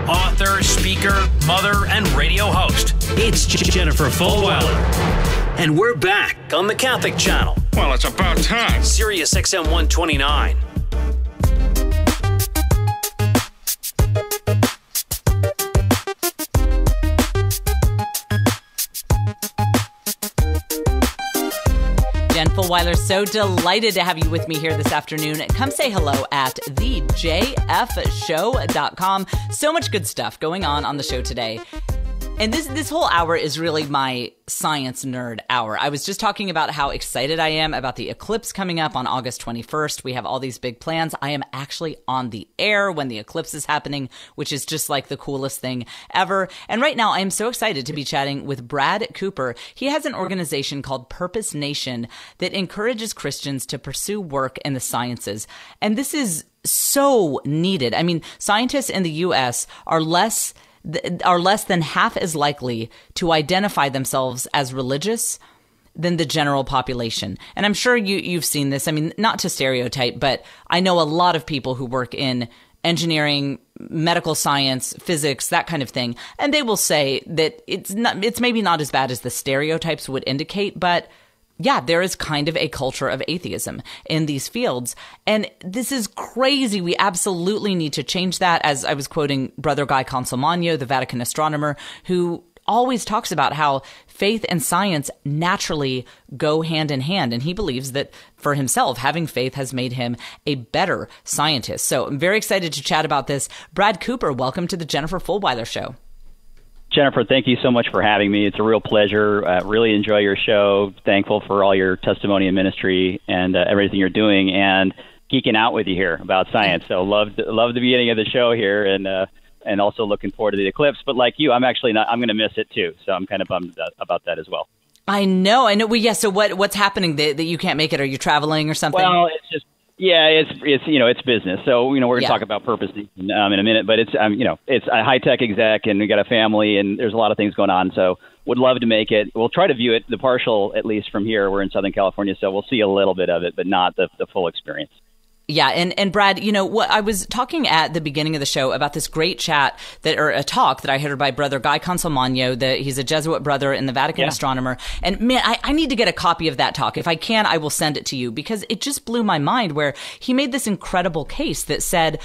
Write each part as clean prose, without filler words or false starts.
author, speaker, mother, and radio host. It's Jennifer Fulwiler. And we're back on the Catholic Channel. Well, it's about time. SiriusXM 129. Jen Fulwiler, so delighted to have you with me here this afternoon. Come say hello at thejffshow.com. So much good stuff going on the show today. And this whole hour is really my science nerd hour. I was just talking about how excited I am about the eclipse coming up on August 21st. We have all these big plans. I am actually on the air when the eclipse is happening, which is just like the coolest thing ever. And right now I am so excited to be chatting with Brad Cooper. He has an organization called Purpose Nation that encourages Christians to pursue work in the sciences. And this is so needed. I mean, scientists in the U.S. are less than half as likely to identify themselves as religious than the general population. And I'm sure you've seen this. I mean, not to stereotype, but I know a lot of people who work in engineering, medical science, physics, that kind of thing. And they will say that it's maybe not as bad as the stereotypes would indicate, but yeah, there is kind of a culture of atheism in these fields. And this is crazy. We absolutely need to change that. As I was quoting Brother Guy Consolmagno, the Vatican astronomer, who always talks about how faith and science naturally go hand in hand. And he believes that for himself, having faith has made him a better scientist. So I'm very excited to chat about this. Brad Cooper, welcome to the Jennifer Fulwiler Show. Jennifer, thank you so much for having me. It's a real pleasure. Really enjoy your show. Thankful for all your testimony and ministry and everything you're doing, and geeking out with you here about science. So love the beginning of the show here, and also looking forward to the eclipse. But like you, I'm going to miss it too. So I'm kind of bummed about that as well. I know. Well, yeah. So what's happening that you can't make it? Are you traveling or something? Well, it's just. Yeah, it's business. So, we're going to talk about purpose in a minute, but it's a high-tech exec, and we got a family, and there's a lot of things going on. So would love to make it. We'll try to view it, the partial, at least from here. We're in Southern California, so we'll see a little bit of it, but not the full experience. Yeah. And Brad, what I was talking at the beginning of the show about this great chat or a talk that I heard by Brother Guy Consolmagno, he's a Jesuit brother in the Vatican astronomer. And man, I need to get a copy of that talk. If I can, I will send it to you, because it just blew my mind, where he made this incredible case that said,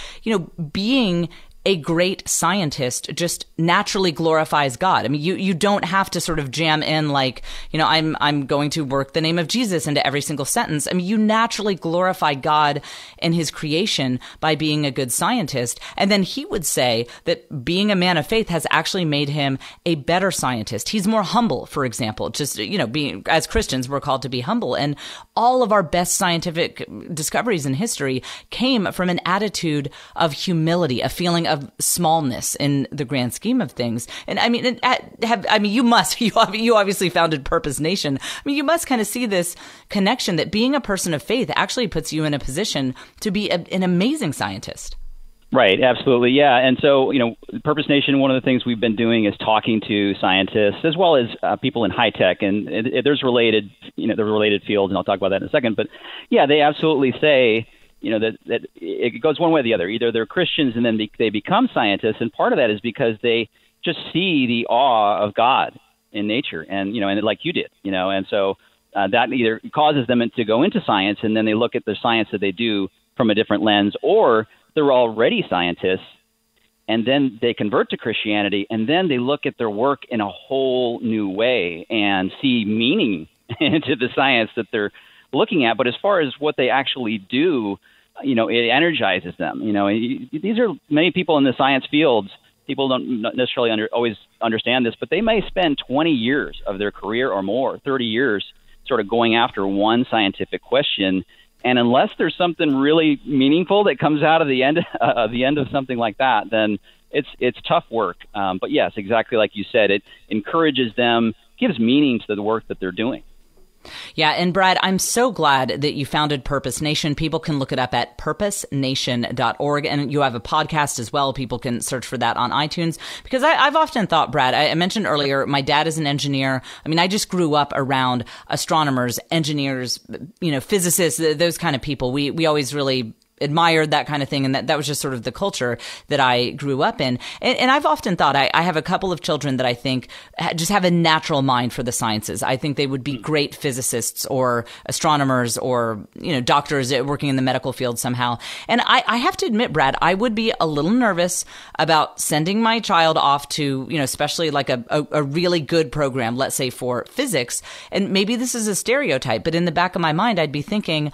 being a great scientist just naturally glorifies God. I mean, you don't have to sort of jam in like, I'm going to work the name of Jesus into every single sentence. I mean, you naturally glorify God and his creation by being a good scientist. And then he would say that being a man of faith has actually made him a better scientist. He's more humble, for example. Just, being, as Christians, we're called to be humble. And all of our best scientific discoveries in history came from an attitude of humility, a feeling of smallness in the grand scheme of things. And I mean, you obviously founded Purpose Nation. I mean, you must kind of see this connection that being a person of faith actually puts you in a position to be an amazing scientist. Right, absolutely, yeah. And so, Purpose Nation, one of the things we've been doing is talking to scientists as well as people in high tech, and there's related fields, and I'll talk about that in a second. But yeah, they absolutely say, that it goes one way or the other. Either they're Christians and then they become scientists, and part of that is because they just see the awe of God in nature, and and like you did, and so that either causes them to go into science, and then they look at the science that they do from a different lens, or they're already scientists, and then they convert to Christianity, and then they look at their work in a whole new way and see meaning into the science that they're looking at. But as far as what they actually do, it energizes them. These are many people in the science fields. People don't necessarily always understand this, but they may spend 20 years of their career or more, 30 years, sort of going after one scientific question. And unless there's something really meaningful that comes out of the end of something like that, then it's tough work. But yes, exactly like you said, it encourages them, gives meaning to the work that they're doing. Yeah. And Brad, I'm so glad that you founded Purpose Nation. People can look it up at purposenation.org. And you have a podcast as well. People can search for that on iTunes. Because I've often thought, Brad, I mentioned earlier, my dad is an engineer. I mean, I just grew up around astronomers, engineers, physicists, those kind of people. We always really admired that kind of thing. And that was just sort of the culture that I grew up in. And I've often thought I have a couple of children that I think just have a natural mind for the sciences. I think they would be great physicists or astronomers or, doctors working in the medical field somehow. And I have to admit, Brad, I would be a little nervous about sending my child off to, especially like a really good program, let's say for physics. And maybe this is a stereotype, but in the back of my mind, I'd be thinking,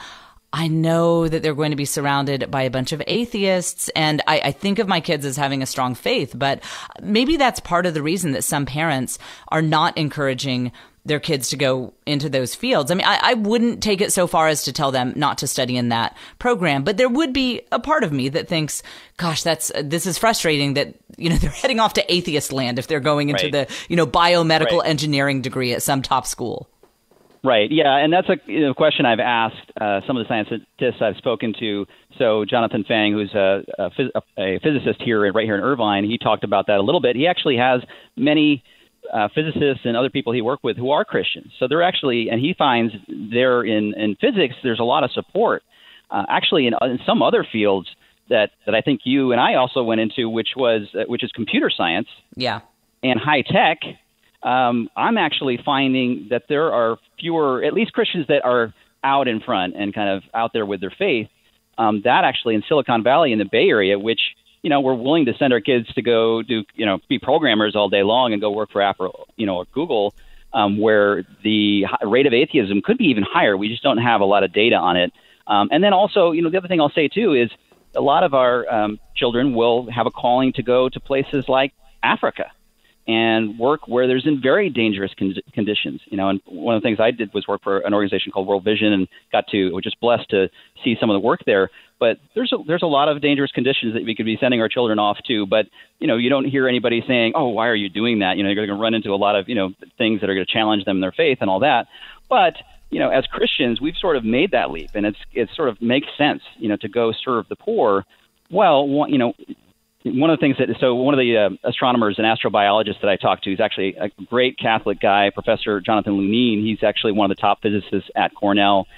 I know that they're going to be surrounded by a bunch of atheists, and I think of my kids as having a strong faith, but maybe that's part of the reason that some parents are not encouraging their kids to go into those fields. I mean, I wouldn't take it so far as to tell them not to study in that program, but there would be a part of me that thinks, gosh, this is frustrating that, they're heading off to atheist land if they're going into the, biomedical engineering degree at some top school. Right. Yeah. And that's a question I've asked some of the scientists I've spoken to. So Jonathan Fang, who's a physicist right here in Irvine, he talked about that a little bit. He actually has many physicists and other people he worked with who are Christians. So they're actually, and he finds there in physics, there's a lot of support. Actually, in some other fields that I think you and I also went into, which is computer science. Yeah. And high tech. I'm actually finding that there are fewer, at least Christians that are out in front and kind of out there with their faith. That actually in Silicon Valley, in the Bay Area, which, we're willing to send our kids to go do, be programmers all day long and go work for Apple, or Google, where the rate of atheism could be even higher. We just don't have a lot of data on it. And then also, the other thing I'll say too is a lot of our children will have a calling to go to places like Africa and work where there's in very dangerous conditions, and one of the things I did was work for an organization called World Vision and we're just blessed to see some of the work there. But there's a lot of dangerous conditions that we could be sending our children off to. But, you don't hear anybody saying, oh, why are you doing that? You're going to run into a lot of, things that are going to challenge them in their faith and all that. But, as Christians, we've sort of made that leap, and it sort of makes sense, to go serve the poor. Well, one of the things one of the astronomers and astrobiologists that I talked to is actually a great Catholic guy, Professor Jonathan Lunine. He's actually one of the top physicists at Cornell.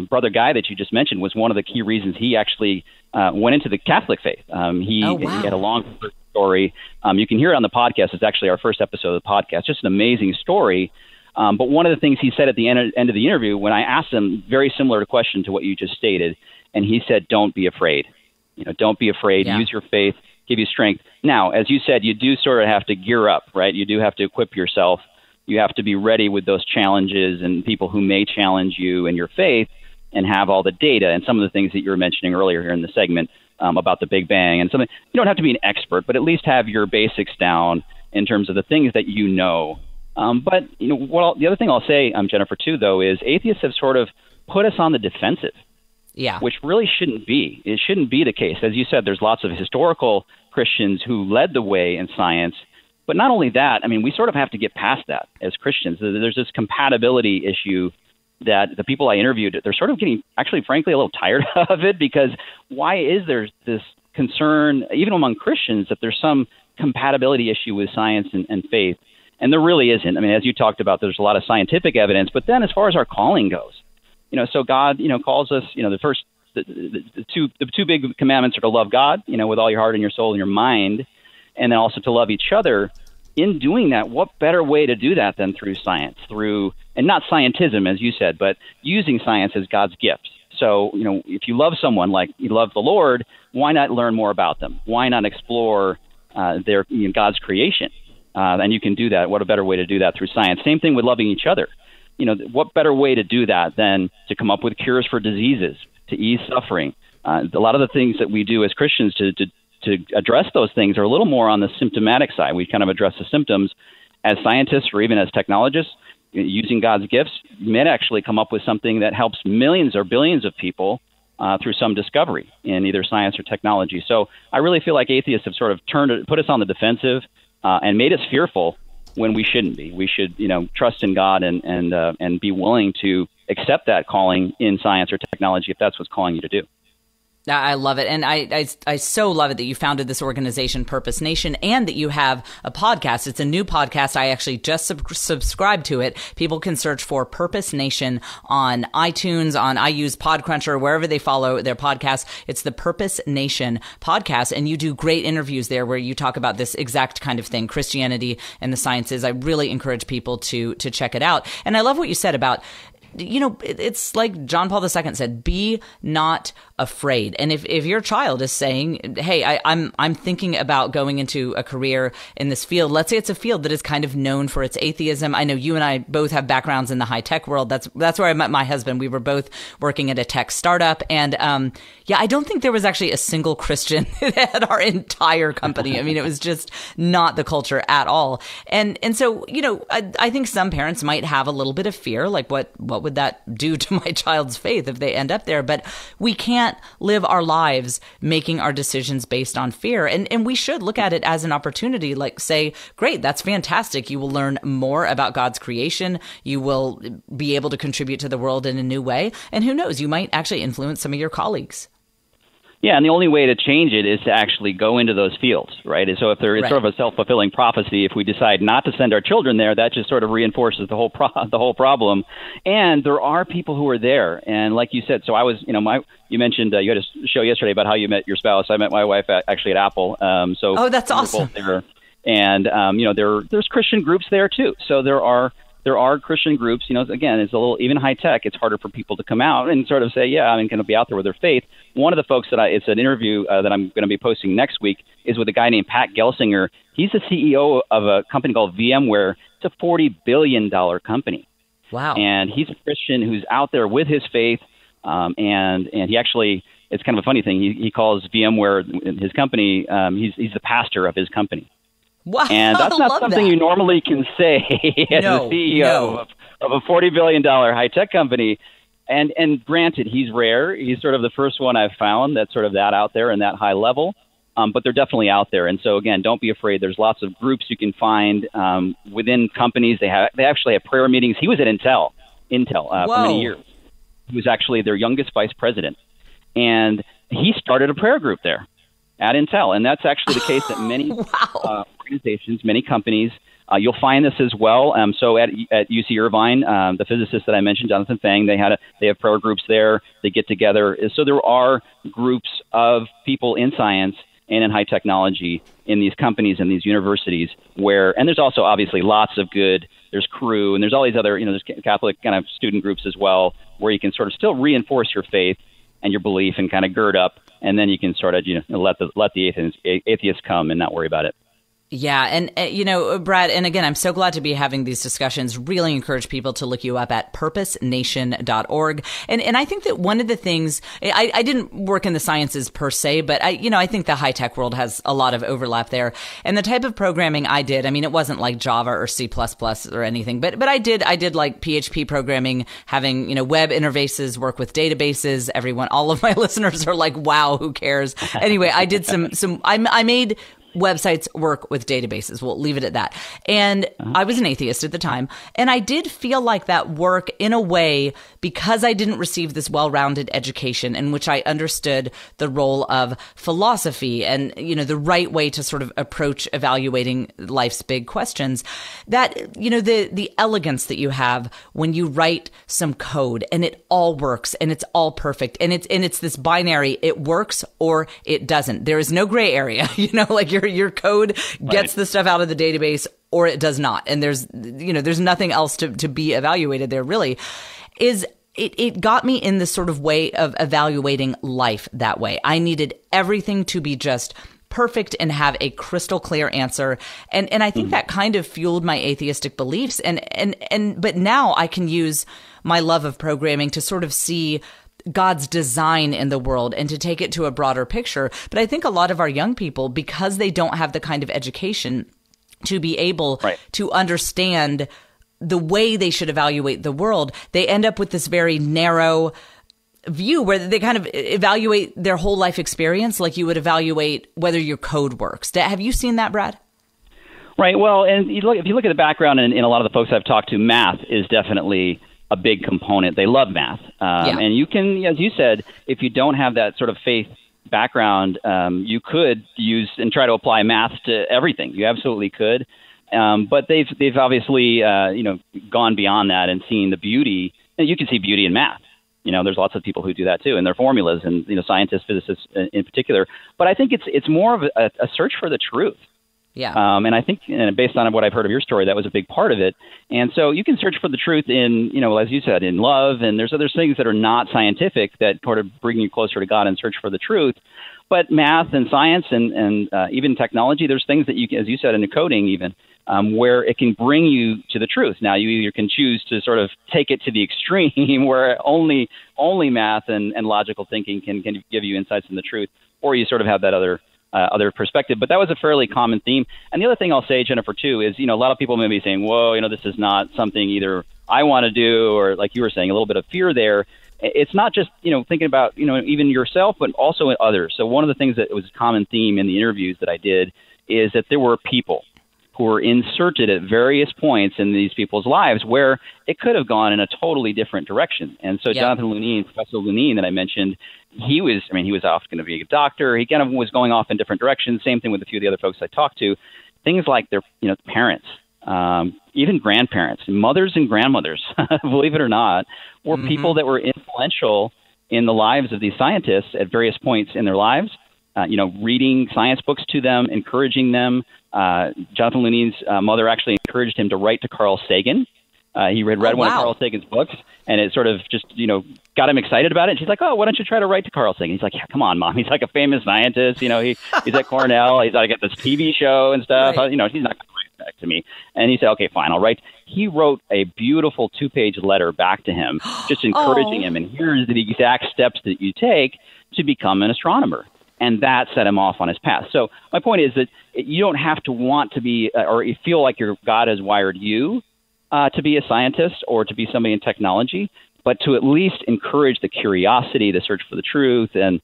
Brother Guy that you just mentioned was one of the key reasons he actually went into the Catholic faith. He had a long story. You can hear it on the podcast. It's actually our first episode of the podcast. Just an amazing story. But one of the things he said at the end of the interview, when I asked him, very similar question to what you just stated, and he said, don't be afraid. Don't be afraid. Yeah. Use your faith, give you strength. Now, as you said, you do sort of have to gear up, right? You do have to equip yourself. You have to be ready with those challenges and people who may challenge you in your faith and have all the data and some of the things that you were mentioning earlier here in the segment about the Big Bang and something. You don't have to be an expert, but at least have your basics down in terms of the things that you know. But the other thing I'll say, Jennifer, too, though, is atheists have sort of put us on the defensive. Yeah. Which really shouldn't be. It shouldn't be the case. As you said, there's lots of historical Christians who led the way in science. But not only that, we sort of have to get past that as Christians. There's this compatibility issue that the people I interviewed, they're sort of getting, actually, frankly, a little tired of it, because why is there this concern, even among Christians, that there's some compatibility issue with science and faith? And there really isn't. As you talked about, there's a lot of scientific evidence. But then as far as our calling goes, so God, calls us, the two big commandments are to love God, with all your heart and your soul and your mind, and then also to love each other. In doing that, what better way to do that than through science, and not scientism, as you said, but using science as God's gift. So, if you love someone like you love the Lord, why not learn more about them? Why not explore God's creation? And you can do that. What a better way to do that through science? Same thing with loving each other. What better way to do that than to come up with cures for diseases, to ease suffering? A lot of the things that we do as Christians to address those things are a little more on the symptomatic side. We kind of address the symptoms. As scientists or even as technologists, using God's gifts, you may actually come up with something that helps millions or billions of people through some discovery in either science or technology. So I really feel like atheists have sort of put us on the defensive and made us fearful when we shouldn't be. We should, trust in God and be willing to accept that calling in science or technology if that's what's calling you to do. I love it. And I so love it that you founded this organization, Purpose Nation, and that you have a podcast. It's a new podcast. I actually just subscribed to it. People can search for Purpose Nation on iTunes, I use Podcruncher, wherever they follow their podcasts. It's the Purpose Nation podcast. And you do great interviews there where you talk about this exact kind of thing, Christianity and the sciences. I really encourage people to check it out. And I love what you said about, it's like John Paul II said, be not afraid. And if your child is saying, hey, I'm thinking about going into a career in this field, let's say it's a field that is kind of known for its atheism. I know you and I both have backgrounds in the high tech world. That's where I met my husband. We were both working at a tech startup. And I don't think there was actually a single Christian at our entire company. I mean, it was just not the culture at all. And so, I think some parents might have a little bit of fear, like what would that do to my child's faith if they end up there? But we can't live our lives making our decisions based on fear. And we should look at it as an opportunity, like say, great, that's fantastic. You will learn more about God's creation. You will be able to contribute to the world in a new way. And who knows, you might actually influence some of your colleagues. Yeah, and the only way to change it is to actually go into those fields, right? And so if there is sort of a self-fulfilling prophecy, if we decide not to send our children there, that just sort of reinforces the whole problem. And there are people who are there. And like you said, so I was, you mentioned you had a show yesterday about how you met your spouse. I met my wife actually at Apple. Oh, that's awesome. There. And, there's Christian groups there too. So there are Christian groups, again, it's a little, even high tech, it's harder for people to come out and sort of say, yeah, I'm going to be out there with their faith. One of the folks it's an interview that I'm going to be posting next week is with a guy named Pat Gelsinger. He's the CEO of a company called VMware. It's a $40 billion company. Wow. And he's a Christian who's out there with his faith. And he actually, it's kind of a funny thing. He calls VMware, his company, he's the pastor of his company. Wow, and that's not something you normally can say as the CEO of a $40 billion high-tech company. And granted, he's rare. He's sort of the first one I've found that's sort of that out there and that high level. But they're definitely out there. And so, again, don't be afraid. There's lots of groups you can find within companies. They actually have prayer meetings. He was at Intel for many years. He was actually their youngest vice president. And he started a prayer group there at Intel. And that's actually the case at many organizations, many companies. You'll find this as well. So at UC Irvine, the physicist that I mentioned, Jonathan Fang, they have prayer groups there. They get together. So there are groups of people in science and in high technology in these companies and these universities and there's also obviously lots of there's Cru, and there's all these other, there's Catholic kind of student groups as well, where you can sort of still reinforce your faith and your belief and kind of gird up, and then you can sort of, let the atheists come and not worry about it. Yeah. And, Brad, and again, I'm so glad to be having these discussions. Really encourage people to look you up at purposenation.org. And I think that one of the things, I didn't work in the sciences per se, but I think the high tech world has a lot of overlap there. And the type of programming I did, it wasn't like Java or C++ or anything, but I did like PHP programming, having, web interfaces, work with databases. All of my listeners are like, wow, who cares? Anyway, I did I made websites work with databases. We'll leave it at that. And I was an atheist at the time. And I did feel like that work in a way, because I didn't receive this well-rounded education in which I understood the role of philosophy and, the right way to sort of approach evaluating life's big questions, that, the elegance that you have when you write some code and it all works and it's all perfect. And it's this binary, it works or it doesn't. There is no gray area, like your code gets the stuff out of the database or it does not. And there's nothing else to be evaluated there really. It got me in this sort of way of evaluating life that way. I needed everything to be just perfect and have a crystal clear answer. And I think that kind of fueled my atheistic beliefs. But now I can use my love of programming to sort of see God's design in the world and to take it to a broader picture. But I think a lot of our young people, because they don't have the kind of education to be able to understand the way they should evaluate the world, they end up with this very narrow view where they kind of evaluate their whole life experience like you would evaluate whether your code works. Have you seen that, Brad? Right. Well, and if you look at the background in a lot of the folks I've talked to, math is definitely a big component. They love math. And you can, as you said, if you don't have that sort of faith background, you could use and try to apply math to everything. You absolutely could. But they've obviously, gone beyond that and seen the beauty. And you can see beauty in math. There's lots of people who do that too, and their formulas, and scientists, physicists in particular. But I think it's more of a search for the truth. Yeah. And I think, based on what I've heard of your story, that was a big part of it. And so you can search for the truth in, as you said, in love, and there's other things that are not scientific that sort of bring you closer to God and search for the truth. But math and science and even technology, there's things that you can, as you said, in coding even, where it can bring you to the truth. Now, you either can choose to sort of take it to the extreme where only math and logical thinking can give you insights in the truth, or you sort of have that other perspective. But that was a fairly common theme. And the other thing I'll say, Jennifer, too, is, a lot of people may be saying, whoa, this is not something either I want to do, or like you were saying, a little bit of fear there. It's not just, thinking about, even yourself, but also in others. So one of the things that was a common theme in the interviews that I did is that there were people who were inserted at various points in these people's lives where it could have gone in a totally different direction. And so Jonathan Lunine, Professor Lunine that I mentioned, he was off going to be a doctor. He kind of was going off in different directions. Same thing with a few of the other folks I talked to. Things like their, parents, even grandparents, mothers and grandmothers, believe it or not, were people that were influential in the lives of these scientists at various points in their lives. Reading science books to them, encouraging them. Jonathan Lunine's mother actually encouraged him to write to Carl Sagan. He read one of Carl Sagan's books, and it sort of just, got him excited about it. And she's like, oh, why don't you try to write to Carl Sagan? He's like, yeah, come on, Mom. He's like a famous scientist. He's at Cornell. He's got this TV show and stuff. Right. He's not going to write back to me. And he said, okay, fine, I'll write. He wrote a beautiful 2-page letter back to him, just encouraging him. And here's the exact steps that you take to become an astronomer. And that set him off on his path. So my point is that you don't have to want to be, or you feel like your God has wired you to be a scientist or to be somebody in technology, but to at least encourage the curiosity, the search for the truth, and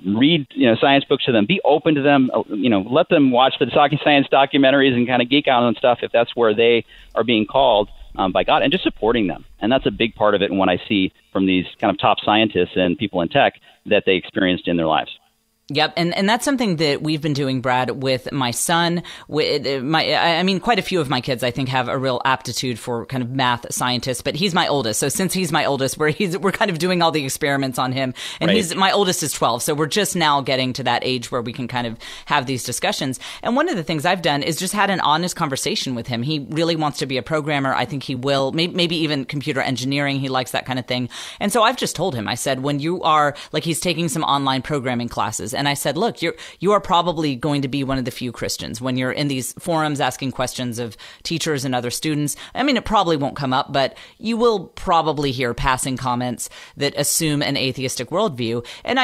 read science books to them. Be open to them. Let them watch the science documentaries and kind of geek out on stuff if that's where they are being called by God, and just supporting them. And that's a big part of it. And what I see from these kind of top scientists and people in tech that they experienced in their lives. Yep. And that's something that we've been doing, Brad, with my son. Quite a few of my kids, I think, have a real aptitude for kind of math scientists, but he's my oldest. So since he's my oldest, we're kind of doing all the experiments on him. And right. My oldest is 12. So we're just now getting to that age where we can kind of have these discussions. And one of the things I've done is just had an honest conversation with him. He really wants to be a programmer. I think he will, maybe even computer engineering. He likes that kind of thing. And so I've just told him, I said, when you are, like, he's taking some online programming classes. And I said, look, you are probably going to be one of the few Christians when you're in these forums asking questions of teachers and other students. I mean, it probably won't come up, but you will probably hear passing comments that assume an atheistic worldview. And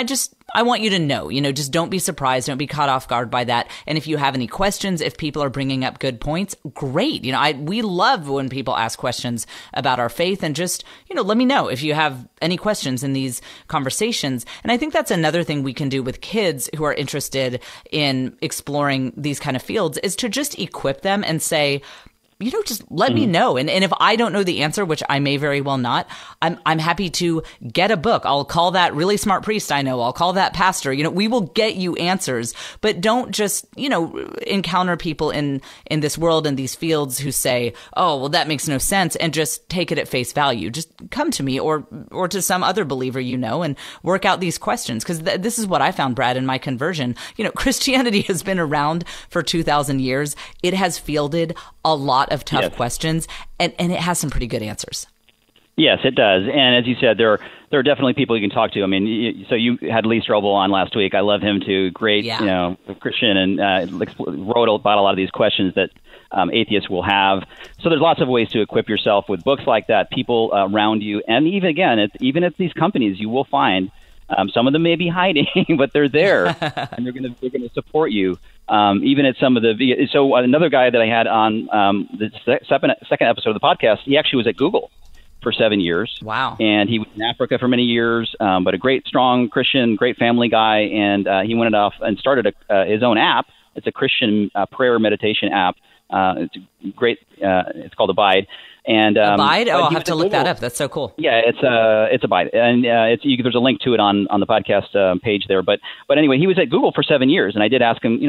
I want you to know, just don't be surprised. Don't be caught off guard by that. And if you have any questions, if people are bringing up good points, great. We love when people ask questions about our faith, and just, let me know if you have any questions in these conversations. And I think that's another thing we can do with kids who are interested in exploring these kind of fields, is to just equip them and say, just let me know. And if I don't know the answer, which I may very well not, I'm happy to get a book. I'll call that really smart priest I know. I'll call that pastor. We will get you answers, but don't just, encounter people in this world and these fields who say, oh, well, that makes no sense, and just take it at face value. Just come to me or to some other believer, and work out these questions. Because this is what I found, Brad, in my conversion. Christianity has been around for 2,000 years. It has fielded a lot of tough questions, and it has some pretty good answers. Yes, it does. And as you said, there are definitely people you can talk to. I mean, so you had Lee Strobel on last week. I love him too. Great, Christian, and wrote about a lot of these questions that atheists will have. So there's lots of ways to equip yourself with books like that, people around you. And even at these companies, you will find some of them may be hiding, but they're there, and they're going to support you. Even at some of the so another guy that I had on the second episode of the podcast, he actually was at Google for 7 years. Wow! And he was in Africa for many years, but a great, strong Christian, great family guy, and he went off and started his own app. It's a Christian prayer meditation app It's great. It's called Abide. And Abide? Oh, I'll have to look that up. That's so cool. Yeah, it's Abide, and there's a link to it on the podcast page there. But anyway, he was at Google for 7 years, and I did ask him,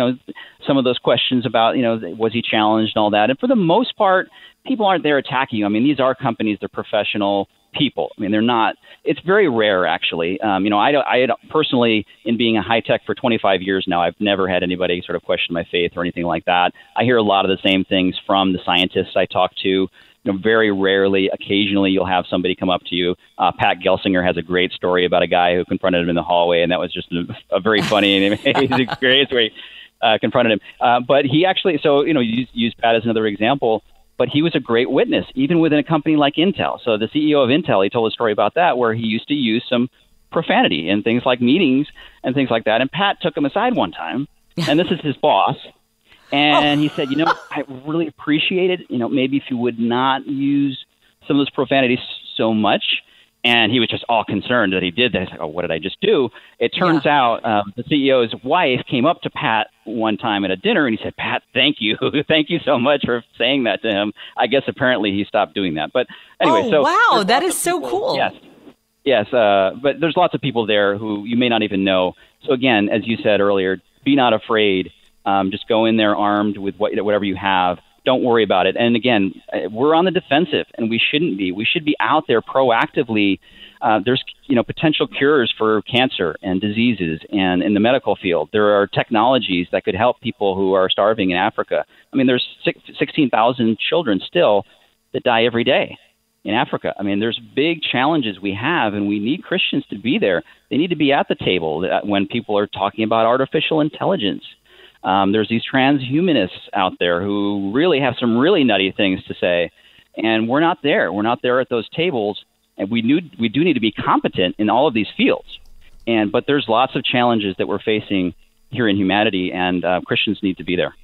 some of those questions about, was he challenged and all that. And for the most part, people aren't there attacking you. I mean, these are companies; they're professional people. I mean, they're not. It's very rare, actually. I personally, in being a high tech for 25 years now, I've never had anybody sort of question my faith or anything like that. I hear a lot of the same things from the scientists I talk to. Very rarely, occasionally, you'll have somebody come up to you. Pat Gelsinger has a great story about a guy who confronted him in the hallway, and that was just a very funny and amazing experience where he confronted him. But he actually, use Pat as another example, but he was a great witness, even within a company like Intel. So the CEO of Intel, he told a story about that, where he used to use some profanity in things like meetings and things like that. And Pat took him aside one time, and this is his boss. And he said, I really appreciate it. Maybe if you would not use some of those profanities so much. And he was just all concerned that he did that. He's like, oh, what did I just do? It turns out the CEO's wife came up to Pat one time at a dinner, and he said, Pat, thank you. Thank you so much for saying that to him. I guess apparently he stopped doing that. But anyway, wow, that is so cool. Yes. But there's lots of people there who you may not even know. So again, as you said earlier, be not afraid. Just go in there armed with whatever you have. Don't worry about it. And again, we're on the defensive, and we shouldn't be. We should be out there proactively. There's potential cures for cancer and diseases, and in the medical field, there are technologies that could help people who are starving in Africa. I mean, there's 16,000 children still that die every day in Africa. I mean, there's big challenges we have, and we need Christians to be there. They need to be at the table when people are talking about artificial intelligence. There's these transhumanists out there who really have some really nutty things to say, and we're not there. We're not there at those tables, and we do need to be competent in all of these fields. But there's lots of challenges that we're facing here in humanity, and Christians need to be there.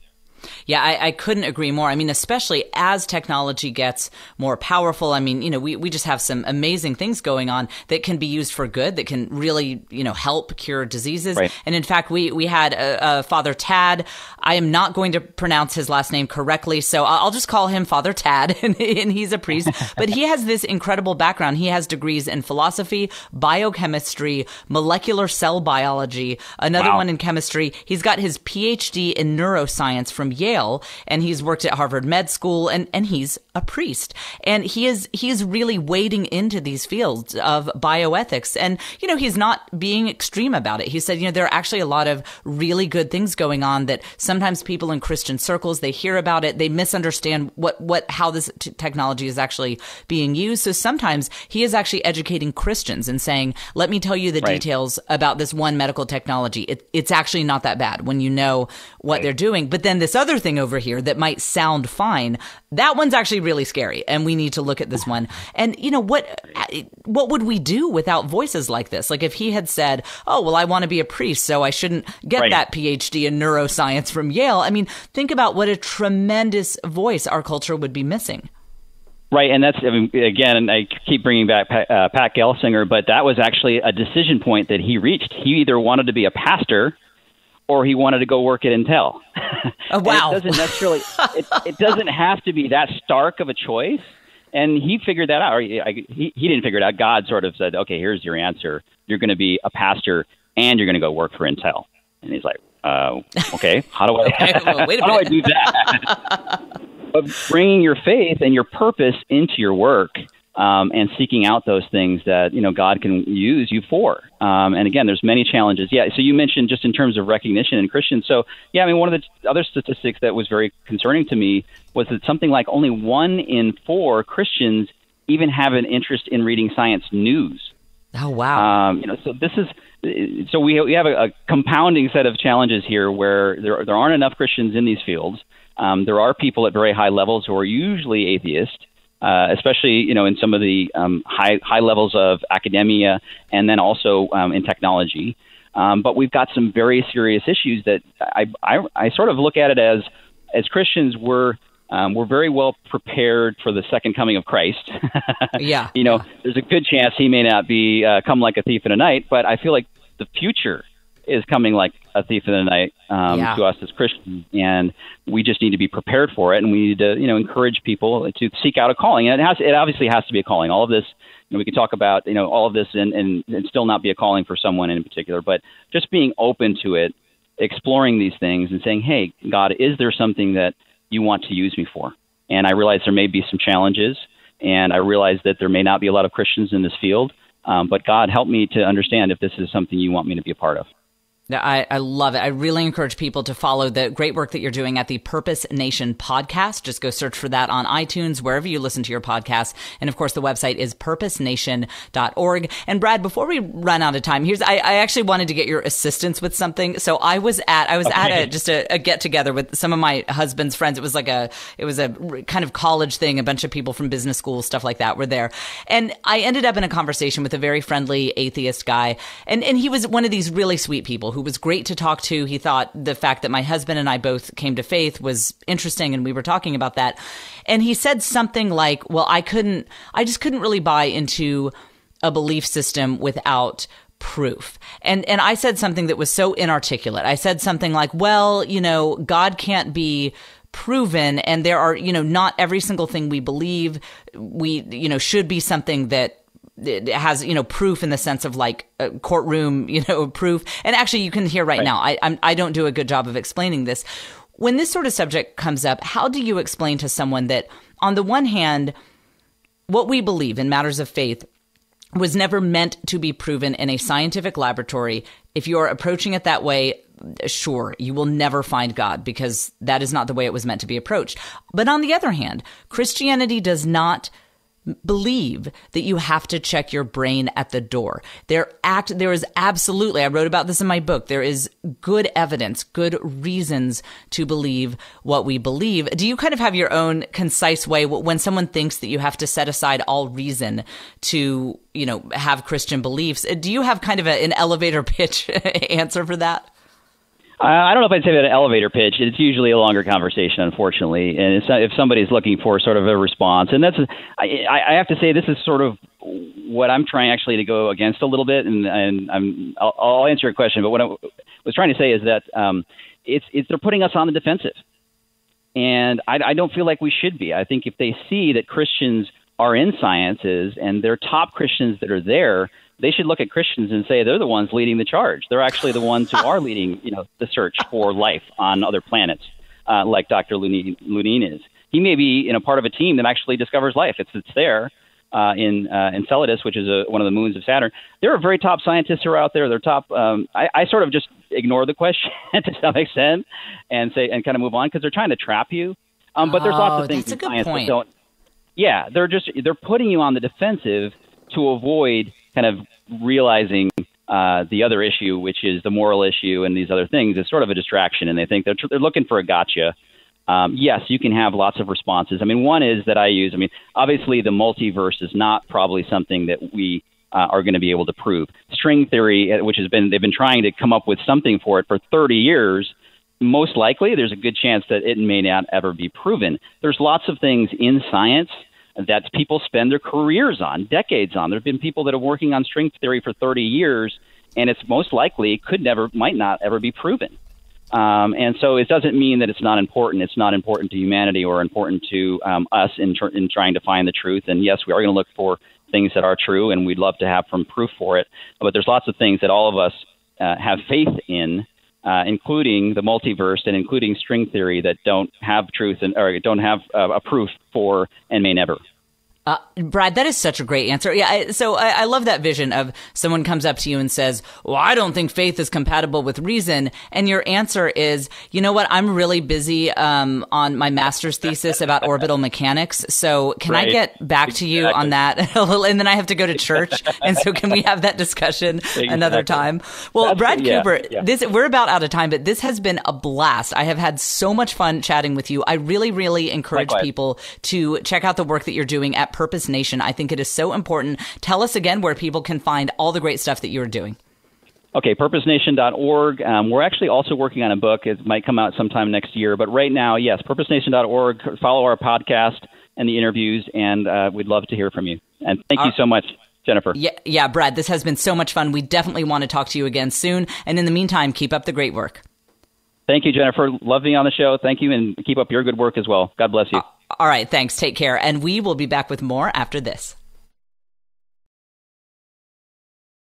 Yeah, I couldn't agree more. I mean, especially as technology gets more powerful. I mean, we just have some amazing things going on that can be used for good, that can really, help cure diseases. Right. And in fact, we had a Father Tad. I am not going to pronounce his last name correctly, so I'll just call him Father Tad, and he's a priest. But he has this incredible background. He has degrees in philosophy, biochemistry, molecular cell biology, another one in chemistry. He's got his PhD in neuroscience from Yale, and he's worked at Harvard Med School, and he's a priest. And he is really wading into these fields of bioethics. And, he's not being extreme about it. He said, there are actually a lot of really good things going on that sometimes people in Christian circles, they hear about it, they misunderstand how this technology is actually being used. So sometimes he is actually educating Christians and saying, let me tell you the details about this one medical technology. It's actually not that bad when you know what they're doing. But then this other thing over here that might sound fine, that one's actually really scary, and we need to look at this one. And what would we do without voices like this? Like if he had said, oh, well, I want to be a priest, so I shouldn't get that PhD in neuroscience from Yale. I mean, think about what a tremendous voice our culture would be missing. Right, and that's, again, I keep bringing back Pat Gelsinger, but that was actually a decision point that he reached. He either wanted to be a pastor or he wanted to go work at Intel. Oh, wow. It doesn't necessarily, it doesn't have to be that stark of a choice. And he figured that out. Or he didn't figure it out. God sort of said, okay, here's your answer. You're going to be a pastor and you're going to go work for Intel. And he's like, okay, how do I do that? But bringing your faith and your purpose into your work and seeking out those things that, God can use you for. And again, there's many challenges. Yeah. So you mentioned just in terms of recognition in Christians. So yeah, one of the other statistics that was very concerning to me was that something like only 1 in 4 Christians even have an interest in reading science news. Oh, wow. So we have a compounding set of challenges here where there aren't enough Christians in these fields. There are people at very high levels who are usually atheist. Especially, in some of the high levels of academia and then also in technology. But we've got some very serious issues that I sort of look at it as Christians, we're very well prepared for the second coming of Christ. Yeah. There's a good chance he may not be come like a thief in the night, but I feel like the future is coming like a thief in the night to us as Christians, and we just need to be prepared for it, and we need to, encourage people to seek out a calling. And it obviously has to be a calling. All of this, we can talk about, all of this and still not be a calling for someone in particular, but just being open to it, exploring these things and saying, hey, God, is there something that you want to use me for? And I realize there may be some challenges, and I realize that there may not be a lot of Christians in this field, but God, help me to understand if this is something you want me to be a part of. I love it. I really encourage people to follow the great work that you're doing at the Purpose Nation podcast. Just go search for that on iTunes, wherever you listen to your podcasts. And of course, the website is purposenation.org. And Brad, before we run out of time, I actually wanted to get your assistance with something. So I was at a get together with some of my husband's friends. It was a kind of college thing. A bunch of people from business school, stuff like that were there. And I ended up in a conversation with a very friendly atheist guy. And he was one of these really sweet people who was great to talk to. He thought the fact that my husband and I both came to faith was interesting, and we were talking about that. And he said something like, well, I just couldn't really buy into a belief system without proof. And I said something that was so inarticulate. I said something like, well, God can't be proven, and there are, not every single thing we believe should be something that it has, proof in the sense of like a courtroom, proof. And actually, you can hear right now, I don't do a good job of explaining this. When this sort of subject comes up, how do you explain to someone that, on the one hand, what we believe in matters of faith was never meant to be proven in a scientific laboratory? If you're approaching it that way, sure, you will never find God, because that is not the way it was meant to be approached. But on the other hand, Christianity does not believe that you have to check your brain at the door. There is absolutely, I wrote about this in my book, there is good evidence, good reasons to believe what we believe. Do you kind of have your own concise way when someone thinks that you have to set aside all reason to, have Christian beliefs? Do you have kind of an elevator pitch answer for that? I don't know if I'd say that an elevator pitch. It's usually a longer conversation, unfortunately. And if somebody's looking for sort of a response, and I have to say this is sort of what I'm trying actually to go against a little bit. And I'll answer your question. But what I was trying to say is that they're putting us on the defensive, and I don't feel like we should be. I think if they see that Christians are in sciences and they're top Christians that are there, they should look at Christians and say they're the ones leading the charge. They're actually the ones who are leading, the search for life on other planets, like Dr. Lunine is. He may be part of a team that actually discovers life. It's there in Enceladus, which is one of the moons of Saturn. There are very top scientists who are out there. They're top. I sort of just ignore the question to some extent and kind of move on, because they're trying to trap you. But there's lots of things in science that don't. Yeah, they're putting you on the defensive to avoid kind of realizing the other issue, which is the moral issue and these other things. It's sort of a distraction, and they think they're looking for a gotcha. Yes, you can have lots of responses. One is that I use, obviously the multiverse is not probably something that we are going to be able to prove. String theory, which they've been trying to come up with something for it for 30 years, most likely there's a good chance that it may not ever be proven. There's lots of things in science that people spend their careers on, decades on. There have been people that are working on string theory for 30 years, and it's most likely might not ever be proven. And so it doesn't mean that it's not important. It's not important to humanity or important to us in trying to find the truth. And yes, we are going to look for things that are true, and we'd love to have some proof for it. But there's lots of things that all of us have faith in, including the multiverse and including string theory, that don't have truth or don't have a proof for and may never. Brad, that is such a great answer. Yeah, so I love that vision of someone comes up to you and says, well, I don't think faith is compatible with reason. And your answer is, you know what, I'm really busy on my master's thesis about orbital mechanics. So can I get back to you on that? And then I have to go to church. And so can we have that discussion another time? Well, Brad Cooper, we're about out of time, but this has been a blast. I have had so much fun chatting with you. I really, really encourage people to check out the work that you're doing at Purpose Nation. I think it is so important. Tell us again where people can find all the great stuff that you're doing. Okay, purposenation.org. We're actually also working on a book. It might come out sometime next year. But right now, yes, purposenation.org. Follow our podcast and the interviews, and we'd love to hear from you. And thank you so much, Jennifer. Yeah, Brad, this has been so much fun. We definitely want to talk to you again soon. And in the meantime, keep up the great work. Thank you, Jennifer. Love being on the show. Thank you, and keep up your good work as well. God bless you. All right, thanks. Take care. And we will be back with more after this.